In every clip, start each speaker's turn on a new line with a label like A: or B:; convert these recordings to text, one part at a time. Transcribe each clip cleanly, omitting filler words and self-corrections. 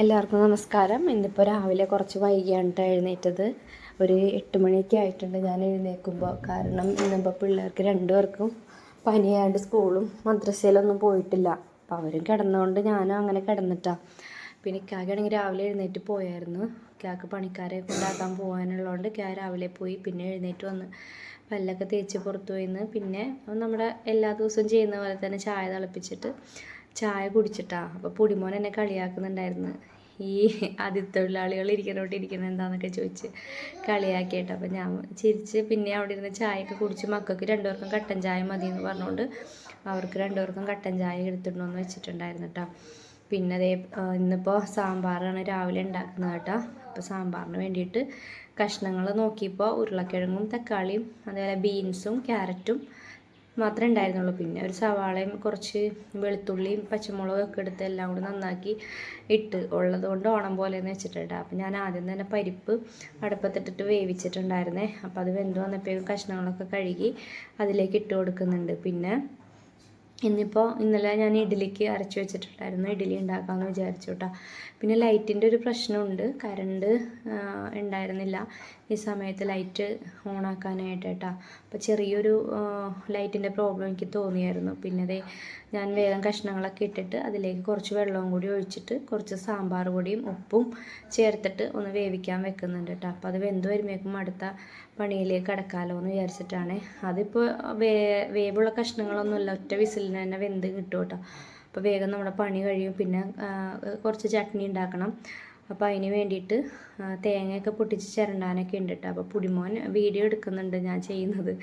A: എല്ലാവർക്കും നമസ്കാരം. ഇന്നിപ്പോൾ രാവിലെ കുറച്ച് വൈകിയാണ് എഴുന്നേറ്റത്. ഒരു 8 മണിയൊക്കെ ആയിട്ടുണ്ട് ഞാൻ എഴുന്നേൽക്കുമ്പോൾ. കാരണം ഇന്നിപ്പോൾ പിള്ളേർക്ക് രണ്ടുപേർക്കും പനിയായിട്ട് സ്കൂളും മദ്രസയിലൊന്നും പോയിട്ടില്ല. അപ്പോൾ അവരും കിടന്നുകൊണ്ട് ഞാനും അങ്ങനെ കിടന്നിട്ടാണ്. പിന്നെ ഇക്കാക്കാണെങ്കിൽ രാവിലെ എഴുന്നേറ്റ് പോയായിരുന്നു. ഇക്കാക്ക് പണിക്കാരെ കൊണ്ടാക്കാൻ പോകാനുള്ളതുകൊണ്ട് ഇക്കാ രാവിലെ പോയി. പിന്നെ എഴുന്നേറ്റ് വന്ന് പല്ലൊക്കെ തേച്ച് പുറത്ത് പോയിന്ന് പിന്നെ നമ്മുടെ എല്ലാ ദിവസവും ചെയ്യുന്ന പോലെ തന്നെ ചായ തിളപ്പിച്ചിട്ട് ചായ കുടിച്ചിട്ടാണ്. അപ്പോൾ പൊടിമോൻ എന്നെ കളിയാക്കുന്നുണ്ടായിരുന്നു, ഈ അതിഥിത്തൊഴിലാളികൾ ഇരിക്കുന്നത് എന്താണെന്നൊക്കെ ചോദിച്ച് കളിയാക്കിയിട്ട്. അപ്പോൾ ഞാൻ ചിരിച്ച് പിന്നെ അവിടെ ഇരുന്ന് ചായയൊക്കെ കുടിച്ച് മക്കൾക്ക് രണ്ടുപേർക്കും കട്ടൻ ചായ മതി എന്ന് പറഞ്ഞുകൊണ്ട് അവർക്ക് രണ്ടുപേർക്കും കട്ടൻ ചായ എടുത്തിട്ടുണ്ടോയെന്ന് വെച്ചിട്ടുണ്ടായിരുന്നു കേട്ടോ. പിന്നെ അതേ ഇന്നിപ്പോൾ സാമ്പാറാണ് രാവിലെ ഉണ്ടാക്കുന്നത് കേട്ടോ. അപ്പോൾ സാമ്പാറിന് വേണ്ടിയിട്ട് കഷ്ണങ്ങൾ നോക്കിയപ്പോൾ ഉരുളക്കിഴങ്ങും തക്കാളിയും അതേപോലെ ബീൻസും ക്യാരറ്റും മാത്രമേ ഉണ്ടായിരുന്നുള്ളൂ. പിന്നെ ഒരു സവാളയും കുറച്ച് വെളുത്തുള്ളിയും പച്ചമുളകും ഒക്കെ എടുത്ത് എല്ലാം കൂടി നന്നാക്കി ഇട്ട് ഉള്ളത് കൊണ്ട് ഓണം പോലെയെന്ന് വെച്ചിട്ടുണ്ട്. അപ്പം ഞാൻ ആദ്യം തന്നെ പരിപ്പ് അടുപ്പത്തിട്ടിട്ട് വേവിച്ചിട്ടുണ്ടായിരുന്നേ. അപ്പോൾ അത് വെന്ത് വന്നപ്പോഴേക്കും കഷ്ണങ്ങളൊക്കെ കഴുകി അതിലേക്ക് ഇട്ട് കൊടുക്കുന്നുണ്ട്. പിന്നെ ഇന്നലെ ഞാൻ ഇഡ്ഡലിക്ക് അരച്ച് വെച്ചിട്ടുണ്ടായിരുന്നു, ഇഡ്ഡലി ഉണ്ടാക്കാമെന്ന് വിചാരിച്ചു കേട്ടോ. പിന്നെ ലൈറ്റിൻ്റെ ഒരു പ്രശ്നമുണ്ട്, കറണ്ട് ഉണ്ടായിരുന്നില്ല ഈ സമയത്ത് ലൈറ്റ് ഓണാക്കാനായിട്ട് കേട്ടോ. അപ്പോൾ ചെറിയൊരു ലൈറ്റിൻ്റെ പ്രോബ്ലം എനിക്ക് തോന്നിയായിരുന്നു. പിന്നെ അതേ ഞാൻ വേഗം കഷ്ണങ്ങളൊക്കെ ഇട്ടിട്ട് അതിലേക്ക് കുറച്ച് വെള്ളവും കൂടി ഒഴിച്ചിട്ട് കുറച്ച് സാമ്പാർ പൊടിയും ഉപ്പും ചേർത്തിട്ട് ഒന്ന് വേവിക്കാൻ വെക്കുന്നുണ്ട് കേട്ടോ. അപ്പോൾ അത് വെന്ത് വരുമ്പോഴേക്കും അടുത്ത പണിയിലേക്ക് കടക്കാമല്ലോ എന്ന് വിചാരിച്ചിട്ടാണ്. അതിപ്പോൾ വേവുള്ള കഷ്ണങ്ങളൊന്നുമില്ല, ഒറ്റ വിസിലിന് തന്നെ വെന്ത് കിട്ടും കേട്ടോ. അപ്പോൾ വേഗം നമ്മുടെ പണി കഴിയും. പിന്നെ കുറച്ച് ചട്നി ഉണ്ടാക്കണം. അപ്പോൾ അതിന് വേണ്ടിയിട്ട് തേങ്ങയൊക്കെ പൊട്ടിച്ച് ചിരണ്ടാനൊക്കെ ഉണ്ട് കേട്ടോ. അപ്പോൾ പൊടിമോൻ വീഡിയോ എടുക്കുന്നുണ്ട് ഞാൻ ചെയ്യുന്നത്.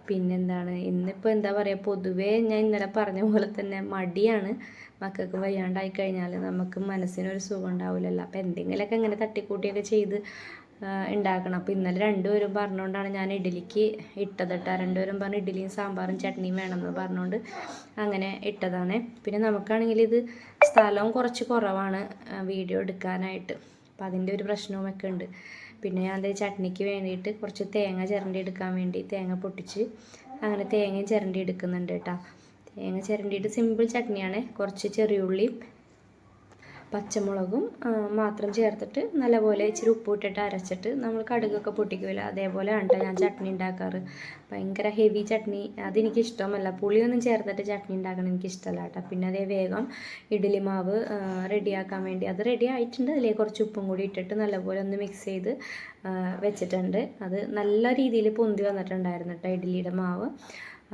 A: പിന്നെന്താണ്, ഇന്നിപ്പോൾ എന്താ പറയുക, പൊതുവേ ഞാൻ ഇന്നലെ പറഞ്ഞ പോലെ തന്നെ മടിയാണ്. മക്കൾക്ക് വയ്യാണ്ടായി കഴിഞ്ഞാൽ നമുക്ക് മനസ്സിനൊരു സുഖം ഉണ്ടാവില്ലല്ലോ. അപ്പോൾ എന്തെങ്കിലുമൊക്കെ ഇങ്ങനെ തട്ടിക്കൂട്ടിയൊക്കെ ചെയ്ത് ഉണ്ടാക്കണം. അപ്പോൾ ഇന്നലെ രണ്ടുപേരും പറഞ്ഞുകൊണ്ടാണ് ഞാൻ ഇഡ്ഡലിക്ക് ഇട്ടത് കേട്ടോ. രണ്ടുപേരും പറഞ്ഞ് ഇഡ്ഡലിയും സാമ്പാറും ചട്നിയും വേണമെന്ന് പറഞ്ഞുകൊണ്ട് അങ്ങനെ ഇട്ടതാണ്. പിന്നെ നമുക്കാണെങ്കിൽ ഇത് സ്ഥലവും കുറച്ച് കുറവാണ് വീഡിയോ എടുക്കാനായിട്ട്. അപ്പം അതിൻ്റെ ഒരു പ്രശ്നവുമൊക്കെ ഉണ്ട്. പിന്നെ ഞാൻ അത് ചട്നിക്ക് വേണ്ടിയിട്ട് കുറച്ച് തേങ്ങ ചിരണ്ടി എടുക്കാൻ വേണ്ടി തേങ്ങ പൊട്ടിച്ച് അങ്ങനെ തേങ്ങയും ചിരണ്ടി എടുക്കുന്നുണ്ട് കേട്ടോ. തേങ്ങ ചിരണ്ടിയിട്ട് സിമ്പിൾ ചട്നിയാണ്. കുറച്ച് ചെറിയുള്ളിയും പച്ചമുളകും മാത്രം ചേർത്തിട്ട് നല്ലപോലെ ഇച്ചിരി ഉപ്പിട്ടിട്ട് അരച്ചിട്ട് നമ്മൾ കടുകൊക്കെ പൊട്ടിക്കുമല്ലോ, അതേപോലെയാണ് കേട്ടോ ഞാൻ ചട്നി ഉണ്ടാക്കാറ്. ഭയങ്കര ഹെവി ചട്നി അതെനിക്ക് ഇഷ്ടമല്ല, പുളിയൊന്നും ചേർത്തിട്ട് ചട്നി ഉണ്ടാക്കണം എനിക്കിഷ്ടമല്ല കേട്ടോ. പിന്നെ അതേ വേഗം ഇഡ്ഡലി മാവ് റെഡിയാക്കാൻ വേണ്ടി അത് റെഡി ആയിട്ടുണ്ട്. അതിലേക്ക് കുറച്ച് ഉപ്പും കൂടി ഇട്ടിട്ട് നല്ലപോലെ ഒന്ന് മിക്സ് ചെയ്ത് വെച്ചിട്ടുണ്ട്. അത് നല്ല രീതിയിൽ പൊന്തി വന്നിട്ടുണ്ടായിരുന്നു കേട്ടോ ഇഡ്ഡലിയുടെ മാവ്.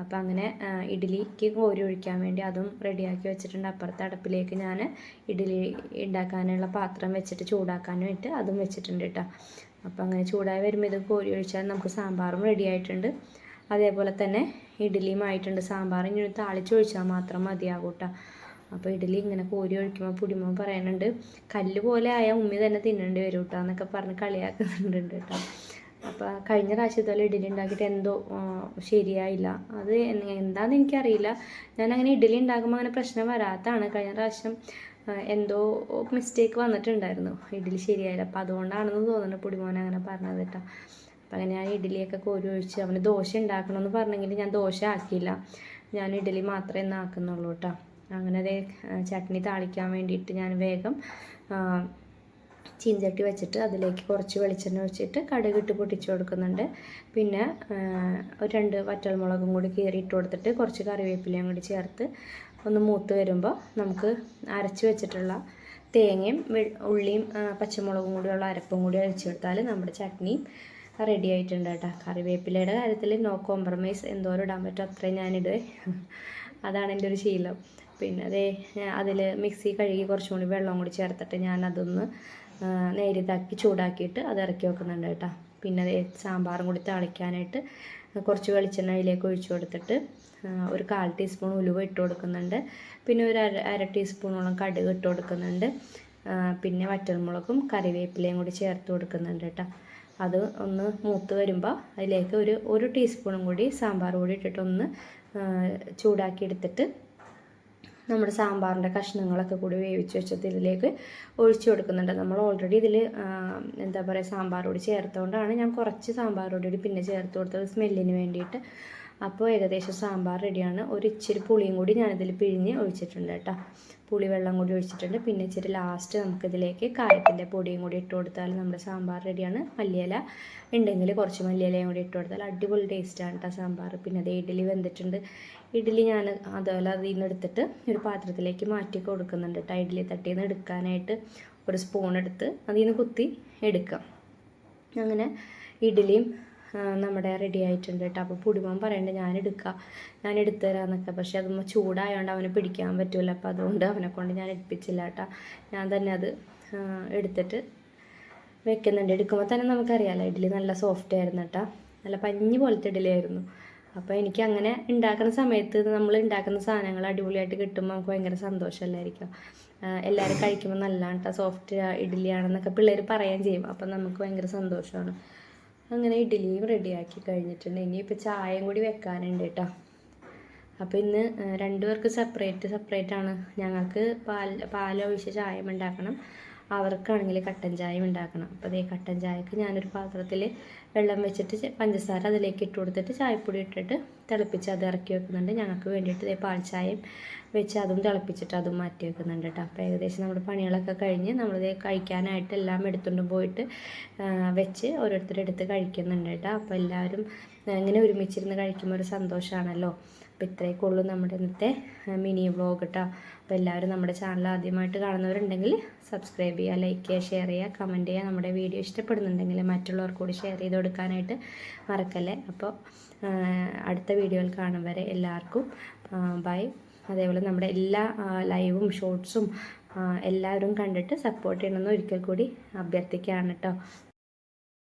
A: അപ്പോൾ അങ്ങനെ ഇഡ്ഡലിക്ക് കോരി ഒഴിക്കാൻ വേണ്ടി അതും റെഡിയാക്കി വെച്ചിട്ടുണ്ട്. അപ്പുറത്തെ അടുപ്പിലേക്ക് ഞാൻ ഇഡ്ഡലി ഉണ്ടാക്കാനുള്ള പാത്രം വെച്ചിട്ട് ചൂടാക്കാനായിട്ട് അതും വെച്ചിട്ടുണ്ട് കേട്ടോ. അപ്പോൾ അങ്ങനെ ചൂടായി വരുമ്പോൾ ഇത് കോരി ഒഴിച്ചാൽ നമുക്ക് സാമ്പാറും റെഡി ആയിട്ടുണ്ട്. അതേപോലെ തന്നെ ഇഡ്ഡലിയും ആയിട്ടുണ്ട്. സാമ്പാർ ഇങ്ങനെ താളിച്ചൊഴിച്ചാൽ മാത്രം മതിയാകും കേട്ടോ. അപ്പോൾ ഇഡ്ഡലി ഇങ്ങനെ കോരി ഒഴിക്കുമ്പോൾ പൊടിമോൻ പറയുന്നുണ്ട്, കല്ല് പോലെ ആയാൽ ഉമ്മി തന്നെ തിന്നേണ്ടി വരും കേട്ടോ എന്നൊക്കെ പറഞ്ഞ് കളിയാക്കുന്നുണ്ട് കേട്ടോ. അപ്പോൾ കഴിഞ്ഞ പ്രാവശ്യത്തോളം ഇഡ്ഡലി ഉണ്ടാക്കിയിട്ട് എന്തോ ശരിയായില്ല. അത് എന്താണെന്ന് എനിക്കറിയില്ല. ഞാനങ്ങനെ ഇഡ്ഡലി ഉണ്ടാക്കുമ്പോൾ അങ്ങനെ പ്രശ്നം വരാത്തതാണ്. കഴിഞ്ഞ പ്രാവശ്യം എന്തോ മിസ്റ്റേക്ക് വന്നിട്ടുണ്ടായിരുന്നു, ഇഡ്ഡലി ശരിയായില്ല. അപ്പോൾ അതുകൊണ്ടാണെന്ന് തോന്നുന്നു പൊടിമോൻ അങ്ങനെ പറഞ്ഞത് കേട്ടോ. അപ്പോൾ അങ്ങനെ ഞാൻ ഇഡ്ഡലിയൊക്കെ കോരി ഒഴിച്ച് അവന് ദോശ ഉണ്ടാക്കണമെന്ന് പറഞ്ഞെങ്കിൽ ഞാൻ ദോശ ആക്കിയില്ല, ഞാൻ ഇഡ്ഡലി മാത്രമേ ഇന്ന് ആക്കുന്നുള്ളൂ കേട്ടോ. അങ്ങനെ അതേ ചട്നി താളിക്കാൻ വേണ്ടിയിട്ട് ഞാൻ വേഗം ചീഞ്ചട്ടി വെച്ചിട്ട് അതിലേക്ക് കുറച്ച് വെളിച്ചെണ്ണ ഒഴിച്ചിട്ട് കടുകിട്ട് പൊട്ടിച്ച് കൊടുക്കുന്നുണ്ട്. പിന്നെ ഒരു 2 വറ്റൽമുളകും കൂടി കീറിയിട്ട് കൊടുത്തിട്ട് കുറച്ച് കറിവേപ്പിലയും കൂടി ചേർത്ത് ഒന്ന് മൂത്ത് വരുമ്പോൾ നമുക്ക് അരച്ച് വെച്ചിട്ടുള്ള തേങ്ങയും ഉള്ളിയും പച്ചമുളകും കൂടിയുള്ള അരപ്പും കൂടി അരച്ചെടുത്താൽ നമ്മുടെ ചട്നി റെഡി ആയിട്ടുണ്ട് കേട്ടോ. കറിവേപ്പിലയുടെ കാര്യത്തിൽ നോ കോംപ്രമൈസ്, എന്തോരം ഇടാൻ പറ്റും അത്രയും ഞാനിടുവേ, അതാണ് എൻ്റെ ഒരു ശീലം. പിന്നെ അതിൽ മിക്സി കഴുകി കുറച്ചും കൂടി വെള്ളം കൂടി ചേർത്തിട്ട് ഞാൻ അതൊന്ന് നേരിയതാക്കി ചൂടാക്കിയിട്ട് അത് ഇറക്കി വെക്കുന്നുണ്ട് കേട്ടോ. പിന്നെ സാമ്പാറും കൂടി താളിക്കാനായിട്ട് കുറച്ച് വെളിച്ചെണ്ണ അതിലേക്ക് ഒഴിച്ചു കൊടുത്തിട്ട് ഒരു 1/4 ടീസ്പൂൺ ഉലുവ ഇട്ട് കൊടുക്കുന്നുണ്ട്. പിന്നെ ഒരു അര ടീസ്പൂണോളം കടുക് ഇട്ട് കൊടുക്കുന്നുണ്ട്. പിന്നെ വറ്റൽമുളകും കറിവേപ്പിലയും കൂടി ചേർത്ത് കൊടുക്കുന്നുണ്ട് കേട്ടോ. അത് ഒന്ന് മൂത്ത് വരുമ്പോൾ അതിലേക്ക് ഒരു ടീസ്പൂണും കൂടി സാമ്പാർ പൊടി ഇട്ടിട്ട് ഒന്ന് ചൂടാക്കി എടുത്തിട്ട് നമ്മുടെ സാമ്പാറിൻ്റെ കഷ്ണങ്ങളൊക്കെ കൂടി വേവിച്ച് വെച്ചത് ഇതിലേക്ക് ഒഴിച്ചു കൊടുക്കുന്നുണ്ട്. നമ്മൾ ഓൾറെഡി ഇതിൽ എന്താ പറയുക സാമ്പാർ പൊടി ചേർത്തുകൊണ്ടാണ് ഞാൻ കുറച്ച് സാമ്പാർ പൊടി പിന്നെ ചേർത്ത് കൊടുത്തത് സ്മെല്ലിന് വേണ്ടിയിട്ട്. അപ്പോൾ ഏകദേശം സാമ്പാർ റെഡിയാണ്. ഒരു ഇച്ചിരി പുളിയും കൂടി ഞാനിതിൽ പിഴിഞ്ഞ് ഒഴിച്ചിട്ടുണ്ട് കേട്ടോ. പുളി വെള്ളം കൂടി ഒഴിച്ചിട്ടുണ്ട്. പിന്നെ ഇച്ചിരി ലാസ്റ്റ് നമുക്കിതിലേക്ക് കായത്തിൻ്റെ പൊടിയും കൂടി ഇട്ട് കൊടുത്താൽ നമ്മുടെ സാമ്പാർ റെഡിയാണ്. മല്ലിയില ഉണ്ടെങ്കിൽ കുറച്ച് മല്ലിയിലയും കൂടി ഇട്ട് കൊടുത്താൽ അടിപൊളി ടേസ്റ്റാണ് കേട്ടോ സാമ്പാർ. പിന്നെ അത് ഇഡ്ഡലി വെന്തിട്ടുണ്ട്. ഇഡ്ഡലി ഞാൻ അതുപോലെ അതിൽ നിന്ന് എടുത്തിട്ട് ഒരു പാത്രത്തിലേക്ക് മാറ്റി കൊടുക്കുന്നുണ്ട് കേട്ടോ. ഇഡ്ഡലി തട്ടിയിൽ നിന്ന് എടുക്കാനായിട്ട് ഒരു സ്പൂൺ എടുത്ത് അതിൽ നിന്ന് കുത്തി എടുക്കാം. അങ്ങനെ ഇഡ്ഡലിയും നമ്മുടെ റെഡി ആയിട്ടുണ്ട് കേട്ടോ. അപ്പോൾ പൊടിമോൻ പറയേണ്ടത് ഞാൻ എടുത്തു തരാമെന്നൊക്കെ. പക്ഷേ അതൊന്ന് ചൂടായതുകൊണ്ട് അവന് പിടിക്കാൻ പറ്റില്ല. അപ്പോൾ അതുകൊണ്ട് അവനെ കൊണ്ട് ഞാൻ എടുപ്പിച്ചില്ല കേട്ടോ. ഞാൻ തന്നെ അത് എടുത്തിട്ട് വെക്കുന്നുണ്ട്. എടുക്കുമ്പോൾ തന്നെ നമുക്കറിയാമല്ലോ ഇഡ്ഡലി നല്ല സോഫ്റ്റ് ആയിരുന്നു കേട്ടോ. നല്ല പഞ്ഞി പോലത്തെ ഇഡ്ഡലി ആയിരുന്നു. അപ്പോൾ എനിക്ക് അങ്ങനെ ഉണ്ടാക്കുന്ന സമയത്ത് നമ്മൾ ഉണ്ടാക്കുന്ന സാധനങ്ങൾ അടിപൊളിയായിട്ട് കിട്ടുമ്പോൾ നമുക്ക് ഭയങ്കര സന്തോഷമല്ലായിരിക്കും. എല്ലാവരും കഴിക്കുമ്പോൾ നല്ലതാണ് കേട്ടോ, സോഫ്റ്റ് ഇഡ്ഡലിയാണെന്നൊക്കെ പിള്ളേർ പറയുകയും ചെയ്യും. അപ്പം നമുക്ക് ഭയങ്കര സന്തോഷമാണ്. അങ്ങനെ ഇഡ്ഡലിയും റെഡിയാക്കി കഴിഞ്ഞിട്ടുണ്ട്. ഇനിയിപ്പോൾ ചായയും കൂടി വെക്കാനുണ്ട് കേട്ടോ. അപ്പോൾ ഇന്ന് രണ്ടുപേർക്ക് സെപ്പറേറ്റാണ്. ഞങ്ങൾക്ക് പാലൊഴിച്ച് ചായ ഉണ്ടാക്കണം, അവർക്കാണെങ്കിൽ കട്ടൻ ചായയും ഉണ്ടാക്കണം. അപ്പോൾ അതേ കട്ടൻ ചായക്ക് ഞാനൊരു പാത്രത്തിൽ വെള്ളം വെച്ചിട്ട് പഞ്ചസാര അതിലേക്ക് ഇട്ട് കൊടുത്തിട്ട് ചായപ്പൊടി ഇട്ടിട്ട് തിളപ്പിച്ച് അത് ഇറക്കി വെക്കുന്നുണ്ട്. ഞങ്ങൾക്ക് വേണ്ടിയിട്ട് ഇതേ പാൽ ചായയും വെച്ച് അതും തിളപ്പിച്ചിട്ട് അതും മാറ്റി വെക്കുന്നുണ്ട് കേട്ടോ. അപ്പോൾ ഏകദേശം നമ്മുടെ പണികളൊക്കെ കഴിഞ്ഞ് നമ്മളിത് കഴിക്കാനായിട്ട് എല്ലാം എടുത്തുകൊണ്ട് പോയിട്ട് വെച്ച് ഓരോരുത്തരെടുത്ത് കഴിക്കുന്നുണ്ട് കേട്ടോ. അപ്പോൾ എല്ലാവരും ഇങ്ങനെ ഒരുമിച്ചിരുന്ന് കഴിക്കുമ്പോൾ ഒരു സന്തോഷമാണല്ലോ. അപ്പോൾ ഇത്രയൊക്കെ ഉള്ളൂ നമ്മുടെ ഇന്നത്തെ മിനി വ്ളോഗ് കേട്ടോ. അപ്പോൾ എല്ലാവരും നമ്മുടെ ചാനൽ ആദ്യമായിട്ട് കാണുന്നവരുണ്ടെങ്കിൽ സബ്സ്ക്രൈബ് ചെയ്യുക, ലൈക്ക് ചെയ്യുക, ഷെയർ ചെയ്യുക, കമൻറ്റ് ചെയ്യുക. നമ്മുടെ വീഡിയോ ഇഷ്ടപ്പെടുന്നുണ്ടെങ്കിൽ മറ്റുള്ളവർക്ക് കൂടി ഷെയർ ചെയ്ത് കൊടുക്കാനായിട്ട് മറക്കല്ലേ. അപ്പോൾ അടുത്ത വീഡിയോയിൽ കാണും വരെ എല്ലാവർക്കും ബൈ. അതേപോലെ നമ്മുടെ എല്ലാ ലൈവും ഷോർട്സും എല്ലാവരും കണ്ടിട്ട് സപ്പോർട്ട് ചെയ്യണമെന്ന് ഒരിക്കൽ കൂടി അഭ്യർത്ഥിക്കുകയാണ് കേട്ടോ.